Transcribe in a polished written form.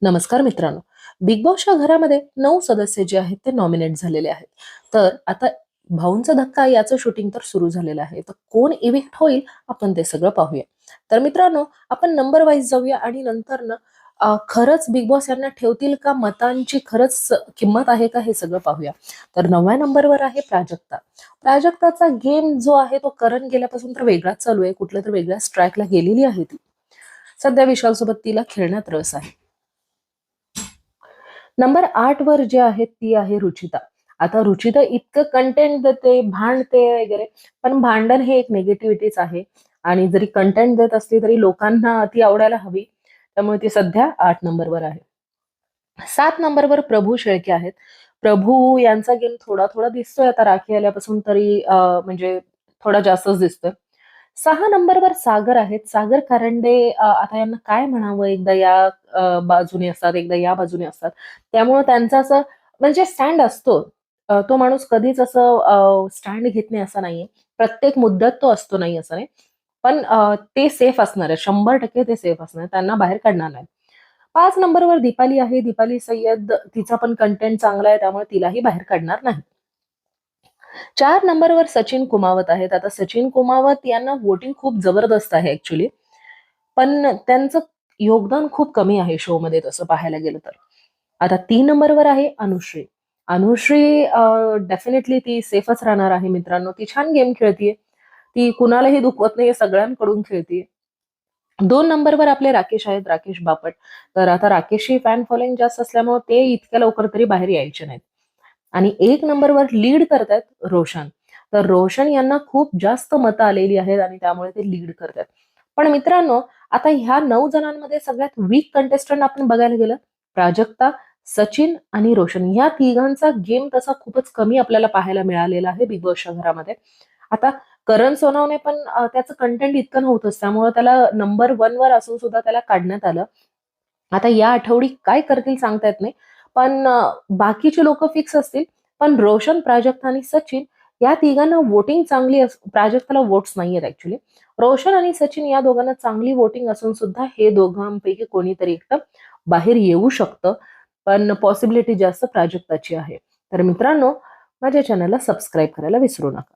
नमस्कार मित्रांनो. बिग बॉसच्या घरामध्ये 9 सदस्य जे आहेत ते नॉमिनेट झालेले आहेत. तर आता भाऊंचा धक्का याचं शूटिंग तर सुरू झालेलं आहे. तर कोण इव्हिक्ट होईल आपण ते सगळं पाहूया. तर मित्रांनो, आपण नंबर वाईज जाऊया आणि नंतर ना खरंच बिग बॉस यांना ठेवतील का, मतांची खरंच किंमत आहे का, हे सगळं पाहूया. तर 9व्या नंबरवर आहे प्राजक्ता. प्राजक्ताचा गेम जो आहे तो करण गेल्यापासून तर वेगळाच चालू आहे. कुठल्या तर वेगळ्या स्ट्राईकला गेलेली आहे ती. सध्या विशाल सोबत तिला खेळण्यात रस आहे. नंबर 8 वर जे आहे ती आहे रुचिता. आता रुचिता इतकं कंटेंट देते, भांडते वगैरे, पण भांडण हे एक निगेटिव्हिटीच आहे. आणि जरी कंटेंट देत असली तरी लोकांना ती आवडायला हवी. त्यामुळे ती सध्या 8 नंबरवर आहे. 7 नंबरवर प्रभू शेळके आहेत. प्रभू यांचा गेम थोडा थोडा दिसतोय आता राखी आल्यापासून तरी, म्हणजे थोडा जास्तच दिसतोय. 6 नंबरवर सागर आहेत. सागर कारंडे, आता यांना काय म्हणावं, एकदा या बाजूने असतात, एकदा या बाजूने असतात. त्यामुळे त्यांचा असं म्हणजे स्टँड असतो. तो माणूस कधीच असं स्टँड घेत नाही असं नाहीये. प्रत्येक मुद्द्यात तो असतो नाही असं नाही. पण ते सेफ असणार आहे. 100% ते सेफ असणार आहे. त्यांना बाहेर काढणार नाही. 5 नंबरवर दीपाली आहे. दीपाली सय्यद, तिचा पण कंटेंट चांगला आहे त्यामुळे तिलाही बाहेर काढणार नाही. 4 नंबरवर सचिन कुमावत आहेत. आता सचिन कुमावत यांना वोटिंग खूप जबरदस्त आहे ऍक्च्युली. पण त्यांचं योगदान खूप कमी आहे शो मध्ये तसं पाहायला गेलं तर. आता 3 नंबरवर आहे अनुश्री. अनुश्री डेफिनेटली ती सेफच राहणार आहे मित्रांनो. ती छान गेम खेळतीये. ती कुणालाही दुखवत नाहीये, सगळ्यांकडून खेळतीये. 2 नंबरवर आपले राकेश आहेत, राकेश बापट. तर आता राकेशची फॅन फॉलोइंग जास्त असल्यामुळे ते इतक्या लवकर तरी बाहेर यायचे नाहीत. आणि 1 नंबरवर लीड करतायत रोशन. तर रोशन यांना खूप जास्त मतं आलेली आहेत आणि त्यामुळे ते लीड करतात. पण मित्रांनो, आता ह्या 9 जणांमध्ये सगळ्यात वीक कंटेस्टंट आपण बघायला गेलं, प्राजक्ता, सचिन आणि रोशन या तिघांचा गेम तसा खूपच कमी आपल्याला पाहायला मिळालेला आहे बिग बॉसच्या घरामध्ये. आता करण सोनवणे पण त्याचं कंटेंट इतकं नव्हतंच, त्यामुळे त्याला नंबर 1 वर असून सुद्धा त्याला काढण्यात आलं. आता या आठवडी काय करतील सांगता येत नाही. पण बाकीचे लोक फिक्स असतील. पण रोशन, प्राजक्ता आणि सचिन या तिघांना वोटिंग चांगली प्राजक्ताला वोट्स नाहीयेत ऍक्च्युली. रोशन आणि सचिन या दोघांना चांगली वोटिंग असून सुद्धा हे दोघांपैकी कोणीतरी एकटं बाहेर येऊ शकतं. पण पॉसिबिलिटी जास्त प्राजक्ताची आहे. तर मित्रांनो, माझ्या चॅनलला सबस्क्राईब करायला विसरू नका.